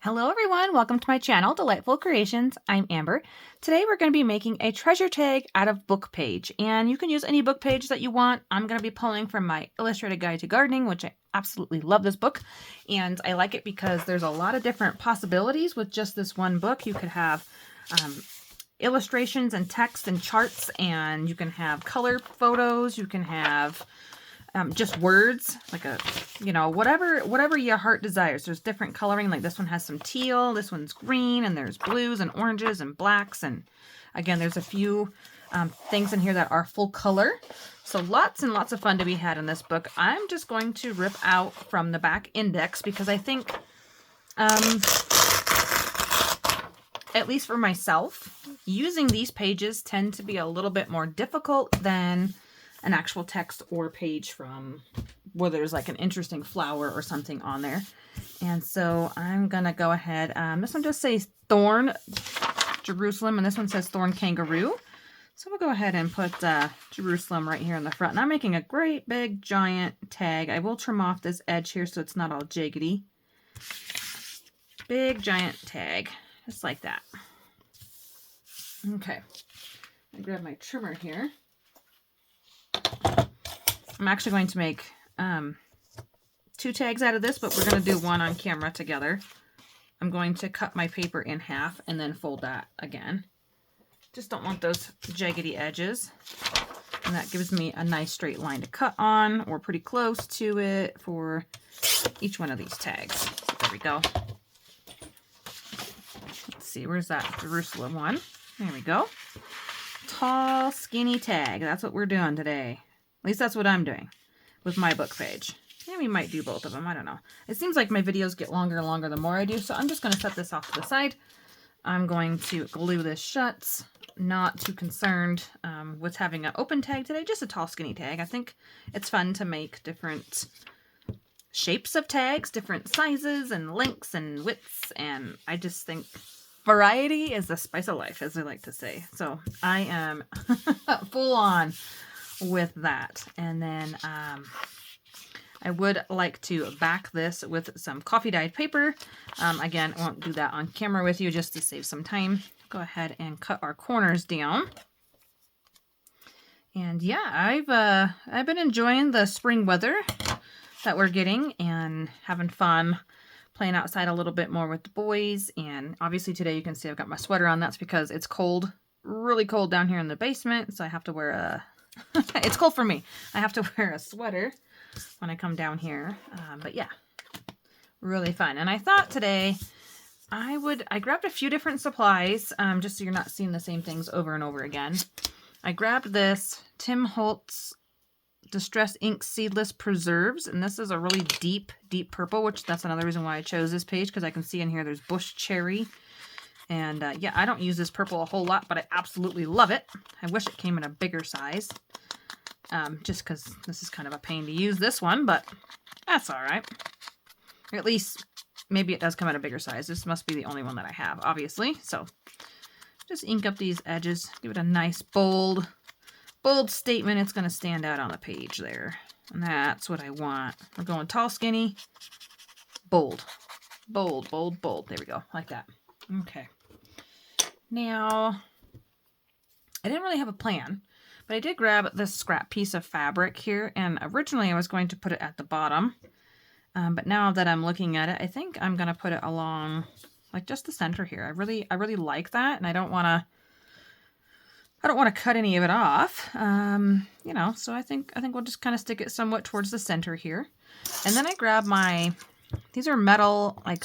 Hello everyone, welcome to my channel, Delightful Creations. I'm Amber. Today we're going to be making a treasure tag out of bookpage, and you can use any book page that you want. I'm going to be pulling from my Illustrated Guide to Gardening, which I absolutely love this book, and I like it because there's a lot of different possibilities with just this one book. You could have illustrations and text and charts, and you can have color photos, you can have just words, like a, whatever your heart desires. There's different coloring, like this one has some teal, this one's green, and there's blues and oranges and blacks. And again, there's a few things in here that are full color. So lots and lots of fun to be had in this book. I'm just going to rip out from the back index because I think, at least for myself, using these pages tend to be a little bit more difficult than an actual text or page from where there's like an interesting flower or something on there. And so I'm gonna go ahead, this one just says Thorn Jerusalem, and this one says Thorn Kangaroo. So we'll go ahead and put Jerusalem right here in the front. And I'm making a great big giant tag. I will trim off this edge here so it's not all jaggedy. Big giant tag, just like that. Okay, I grab my trimmer here. I'm actually going to make 2 tags out of this, but we're going to do one on camera together. I'm going to cut my paper in half and then fold that again. Just don't want those jaggedy edges. And that gives me a nice straight line to cut on, or pretty close to it, for each one of these tags. So there we go. Let's see, where's that Jerusalem one? There we go. Tall, skinny tag. That's what we're doing today. At least that's what I'm doing with my book page. Yeah, we might do both of them. I don't know. It seems like my videos get longer and longer the more I do, so I'm just going to set this off to the side. I'm going to glue this shut. Not too concerned with having an open tag today, just a tall, skinny tag. I think it's fun to make different shapes of tags, different sizes and lengths and widths, and I just think variety is the spice of life, as I like to say. So I am full on with that. And then I would like to back this with some coffee dyed paper. Again, I won't do that on camera with you just to save some time. Go ahead and cut our corners down. And yeah, I've been enjoying the spring weather that we're getting and having fun playing outside a little bit more with the boys. And obviously today you can see I've got my sweater on. That's because it's cold, really cold down here in the basement. So I have to wear a, it's cold for me. I have to wear a sweater when I come down here. But yeah, really fun. And I thought today I grabbed a few different supplies, just so you're not seeing the same things over and over again. I grabbed this Tim Holtz Distress Ink Seedless Preserves, and this is a really deep, deep purple, which that's another reason why I chose this page, because I can see in here there's bush cherry. And yeah, I don't use this purple a whole lot, but I absolutely love it. I wish it came in a bigger size, just because this is kind of a pain to use this one, but that's all right. Or at least maybe it does come in a bigger size. This must be the only one that I have, obviously. So just ink up these edges, give it a nice bold statement. It's going to stand out on the page there. And that's what I want. We're going tall, skinny, bold. Bold, bold, bold. There we go. Like that. Okay. Now, I didn't really have a plan, but I did grab this scrap piece of fabric here. And originally I was going to put it at the bottom. But now that I'm looking at it, I think I'm going to put it along like just the center here. I really like that. And I don't want to cut any of it off, so I think we'll just kind of stick it somewhat towards the center here. And then I grab these are metal, like,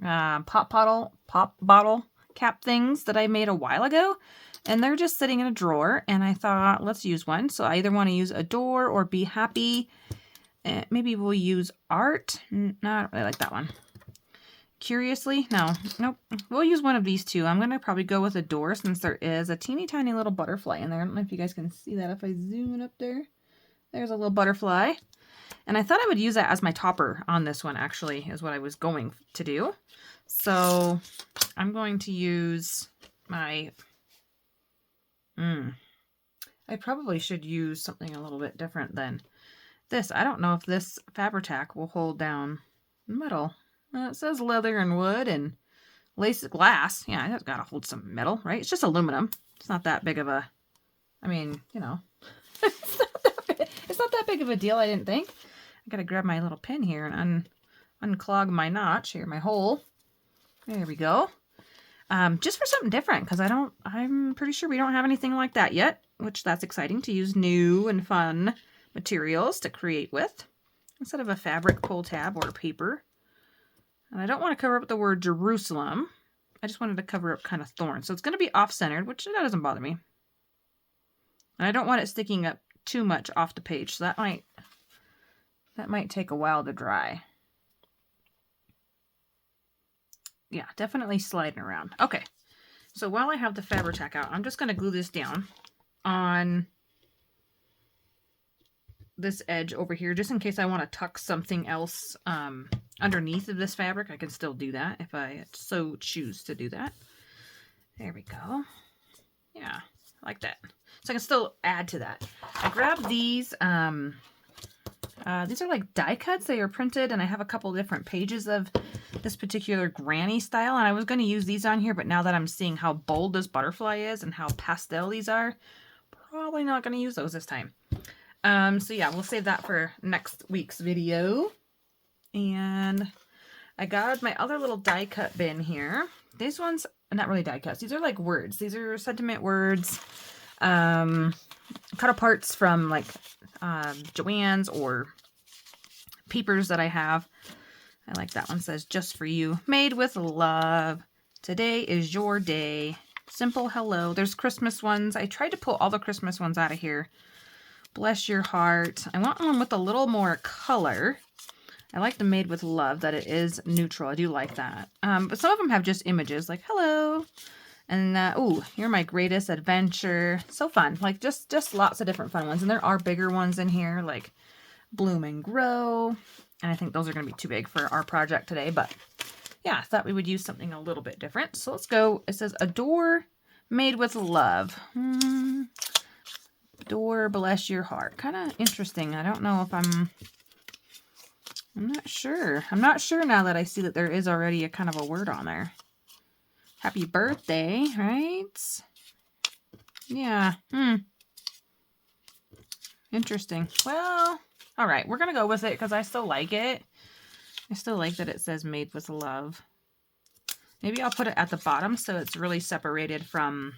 pop bottle cap things that I made a while ago. And they're just sitting in a drawer. And I thought, let's use one. So I either want to use Adore or Be Happy. Maybe we'll use Art. No, I don't really like that one. Curiously, nope. We'll use one of these two. I'm going to probably go with Adore, since there is a teeny tiny little butterfly in there. I don't know if you guys can see that if I zoom it up there. There's a little butterfly. And I thought I would use that as my topper on this one, actually, is what I was going to do. So I'm going to use my... I probably should use something a little bit different than this. I don't know if this Fabri-Tac will hold down metal. It says leather and wood and lace glass. Yeah, it's got to hold some metal, right? It's just aluminum. It's not that big of a, I mean, you know, it's not that big of a deal, I didn't think. I got to grab my little pin here and unclog my notch here, my hole. There we go. Just for something different, because I'm pretty sure we don't have anything like that yet, which that's exciting to use new and fun materials to create with instead of a fabric pull tab or paper. And I don't want to cover up the word Jerusalem. I just wanted to cover up kind of thorns. So it's going to be off-centered, which that doesn't bother me. And I don't want it sticking up too much off the page, so that might take a while to dry. Yeah, definitely sliding around. Okay, so while I have the Fabri-Tac out, I'm just going to glue this down on this edge over here, just in case I want to tuck something else underneath of this fabric. I can still do that if I so choose to do that. There we go. Yeah, like that. So I can still add to that. I grabbed these. These are like die cuts. They are printed, and I have a couple different pages of this particular granny style, and I was going to use these on here, but now that I'm seeing how bold this butterfly is and how pastel these are, probably not going to use those this time. So yeah, we'll save that for next week's video. And I got my other little die cut bin here. These ones are not really die cuts. These are like words. These are sentiment words. Cut aparts from like Joann's or papers that I have. I like that one. It says, just for you. Made with love. Today is your day. Simple hello. There's Christmas ones. I tried to pull all the Christmas ones out of here. Bless your heart. I want one with a little more color. I like the made with love, that it is neutral. I do like that. But some of them have just images like hello. And, ooh, you're my greatest adventure. So fun. Like, just lots of different fun ones. And there are bigger ones in here, like Bloom and Grow. And I think those are going to be too big for our project today. But, yeah, I thought we would use something a little bit different. So let's go. It says, adore made with love. Adore, bless your heart. Kind of interesting. I don't know if I'm not sure. I'm not sure now that I see that there is already a kind of a word on there. Happy birthday, right? Yeah. Interesting. Well, all right. We're going to go with it because I still like it. I still like that it says made with love. Maybe I'll put it at the bottom so it's really separated from,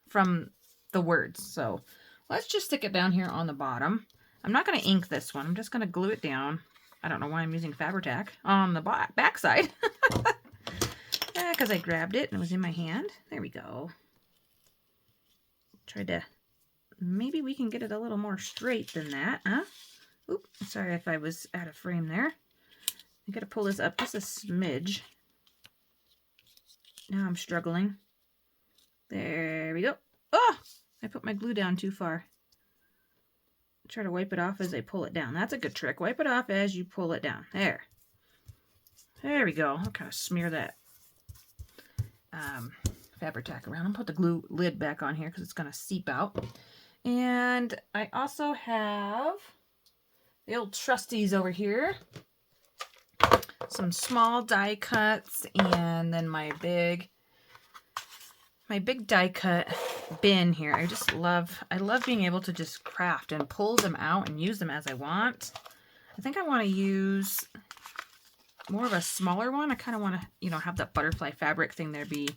from the words. So let's just stick it down here on the bottom. I'm not going to ink this one. I'm just going to glue it down. I don't know why I'm using Fabri-Tac on the back side. Because I grabbed it and it was in my hand. There we go. Try to, maybe we can get it a little more straight than that, huh? Oop, sorry if I was out of frame there. I gotta pull this up just a smidge. Now I'm struggling. There we go. Oh, I put my glue down too far. Try to wipe it off as I pull it down. That's a good trick. Wipe it off as you pull it down. There. There we go. I'll kind of smear that Fabri-Tac around. I'll put the glue lid back on here because it's going to seep out. And I also have the old trusties over here. Some small die cuts and then my big die cut bin here. I love being able to just craft and pull them out and use them as I want. I think I want to use more of a smaller one. I kind of want to, have that butterfly fabric thing there be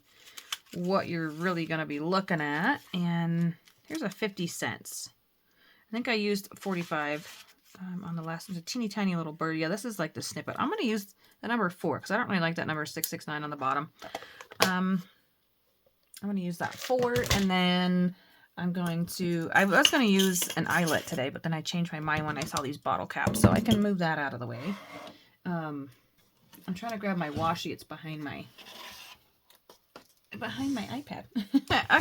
what you're really going to be looking at. And here's a 50 cents. I think I used 45 on the last one. It's a teeny tiny little bird. Yeah, this is like the snippet. I'm going to use the number 4 because I don't really like that number 669 on the bottom. I'm going to use that 4, and then I was going to use an eyelet today, but then I changed my mind when I saw these bottle caps, so I can move that out of the way. I'm trying to grab my washi. It's behind my iPad.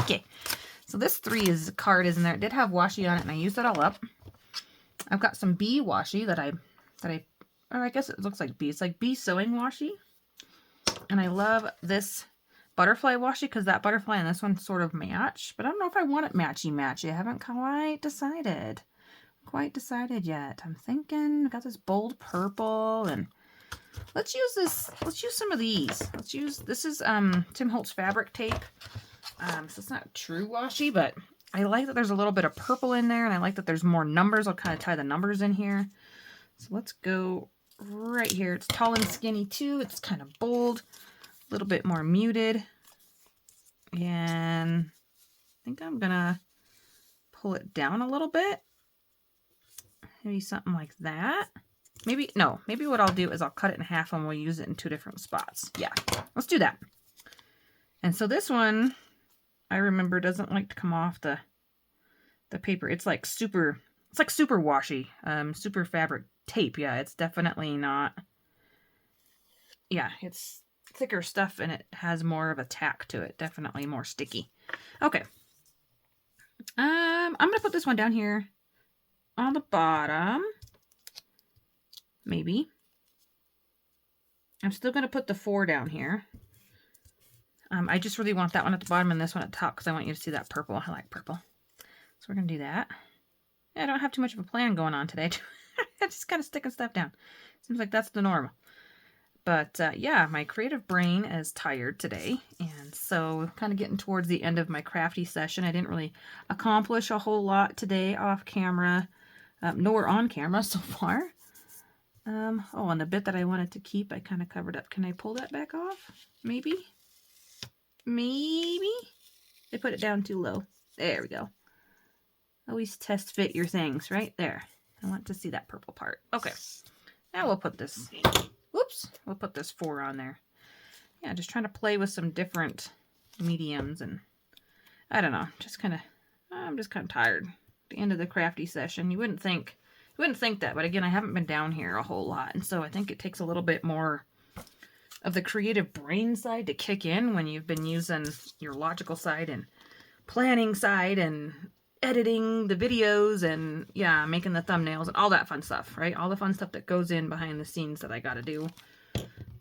Okay, so this 3 card is in there. It did have washi on it, and I used it all up. I've got some bee washi I guess it looks like bee. It's like bee sewing washi, and I love this butterfly washi because that butterfly and this one sort of match, but I don't know if I want it matchy-matchy. I haven't quite decided yet. I'm thinking I got this bold purple, and let's use this. Let's use some of these. Let's use, this is Tim Holtz fabric tape. So it's not true washi, but I like that there's a little bit of purple in there, and I like that there's more numbers. I'll kind of tie the numbers in here. So let's go right here. It's tall and skinny too. It's kind of bold, a little bit more muted. And I think I'm gonna pull it down a little bit. Maybe something like that. Maybe, no, maybe what I'll do is I'll cut it in half and we'll use it in 2 different spots. Yeah, let's do that. And so this one, I remember, doesn't like to come off the paper. It's like super washi, super fabric tape. Yeah, it's definitely not, yeah, it's thicker stuff and it has more of a tack to it. Definitely more sticky. Okay. I'm going to put this one down here on the bottom. Maybe. I'm still going to put the 4 down here. I just really want that one at the bottom and this one at the top because I want you to see that purple. I like purple. So we're going to do that. I don't have too much of a plan going on today. I'm just kind of sticking stuff down. Seems like that's the norm. But yeah, my creative brain is tired today. And so kind of getting towards the end of my crafty session. I didn't really accomplish a whole lot today off camera, nor on camera so far. Oh, and the bit that I wanted to keep, I kind of covered up. Can I pull that back off? Maybe? Maybe? I put it down too low. There we go. Always test fit your things right there. I want to see that purple part. Okay. Now we'll put this, whoops, we'll put this 4 on there. Yeah, just trying to play with some different mediums and I don't know, just kind of, I'm just kind of tired. The end of the crafty session. You wouldn't think that, but again, I haven't been down here a whole lot, and so I think it takes a little bit more of the creative brain side to kick in when you've been using your logical side and planning side and editing the videos and, yeah, making the thumbnails and all that fun stuff, right? All the fun stuff that goes in behind the scenes that I gotta do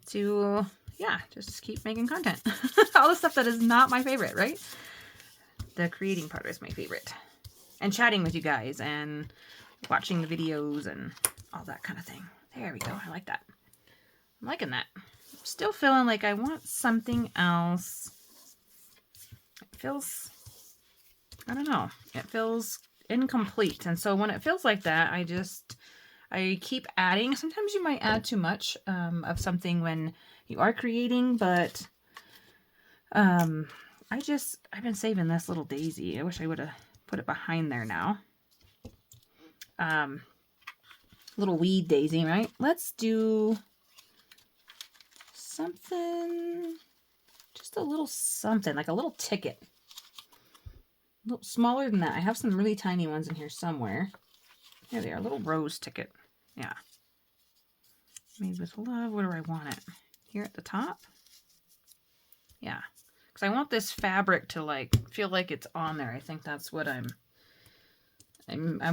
to, yeah, just keep making content. All the stuff that is not my favorite, right? The creating part is my favorite. And chatting with you guys and watching the videos and all that kind of thing. There we go. I like that. I'm liking that. I'm still feeling like I want something else. It feels, I don't know. It feels incomplete. And so when it feels like that, I keep adding. Sometimes you might add too much of something when you are creating, but I've been saving this little daisy. I wish I would have put it behind there now. Little weed daisy, right? Let's do something, just a little something, like a little ticket. A little smaller than that. I have some really tiny ones in here somewhere. There they are, a little rose ticket. Yeah. Made with love. Where do I want it? Here at the top? Yeah. Because I want this fabric to like feel like it's on there. I think that's what I'm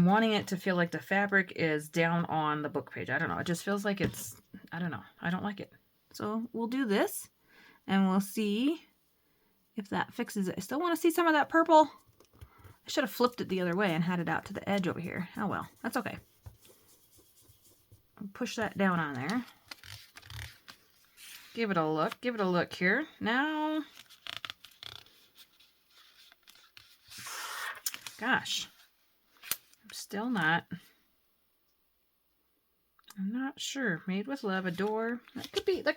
wanting it to feel like the fabric is down on the book page. I don't know. It just feels like it's, I don't know. I don't like it. So we'll do this and we'll see if that fixes it. I still want to see some of that purple. I should have flipped it the other way and had it out to the edge over here. Oh well, that's okay. Push that down on there. Give it a look. Give it a look here. Now, gosh. Still not. I'm not sure. Made with love, a door. That could be good. That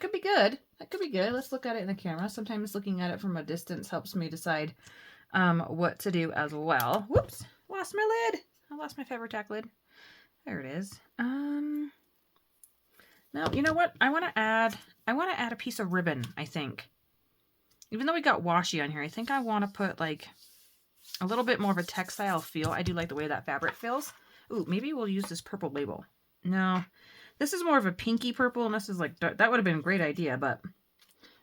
could be good. Let's look at it in the camera. Sometimes looking at it from a distance helps me decide what to do as well. Whoops, lost my lid. I lost my Fabri-Tac lid. There it is. No, you know what? I want to add a piece of ribbon, I think. Even though we got washi on here, I think I want to put like a little bit more of a textile feel. I do like the way that fabric feels. Ooh, maybe we'll use this purple label. No, this is more of a pinky purple, and this is like dark. That would have been a great idea, but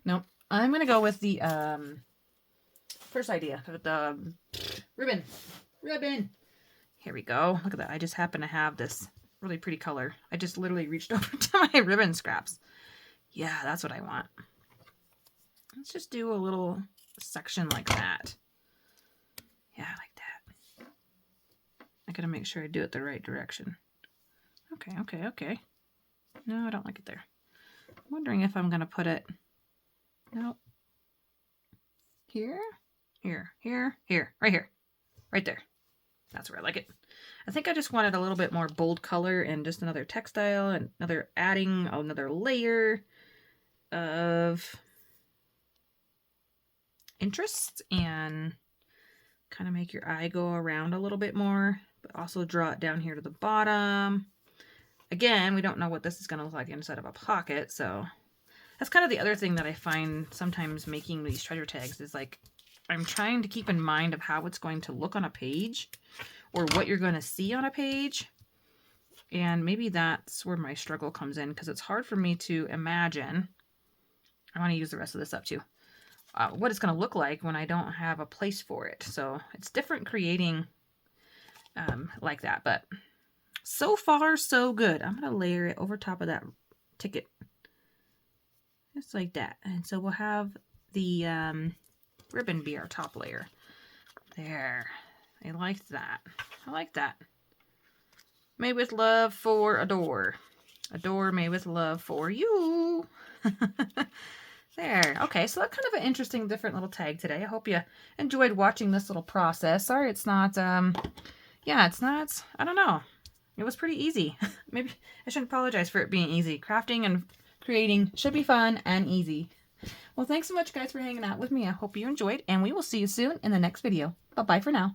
nope. I'm going to go with the first idea, the ribbon. Ribbon. Here we go. Look at that. I just happen to have this really pretty color. I just literally reached over to my ribbon scraps. Yeah, that's what I want. Let's just do a little section like that. Yeah, like that. I gotta make sure I do it the right direction. Okay. No, I don't like it there. wondering if I'm going to put it, no, here, here, here, here, right here, right there. That's where I like it. I think I just wanted a little bit more bold color and just another textile and adding another layer of interest and kind of make your eye go around a little bit more, but also draw it down here to the bottom. Again, we don't know what this is going to look like inside of a pocket, so that's kind of the other thing that I find sometimes making these treasure tags is like I'm trying to keep in mind of how it's going to look on a page or what you're going to see on a page. And maybe that's where my struggle comes in, because it's hard for me to imagine. I want to use the rest of this up too. What it's going to look like when I don't have a place for it. So it's different creating like that, but so far so good. I'm going to layer it over top of that ticket. Just like that. And so we'll have the ribbon be our top layer. There. I like that. I like that. Made with love for a door. A door made with love for you. There. Okay, so that's kind of an interesting, different little tag today. I hope you enjoyed watching this little process. Sorry it's not, yeah, it's not, I don't know. It was pretty easy. Maybe I shouldn't apologize for it being easy. Crafting and creating should be fun and easy. Well, thanks so much, guys, for hanging out with me. I hope you enjoyed, and we will see you soon in the next video. Bye-bye for now.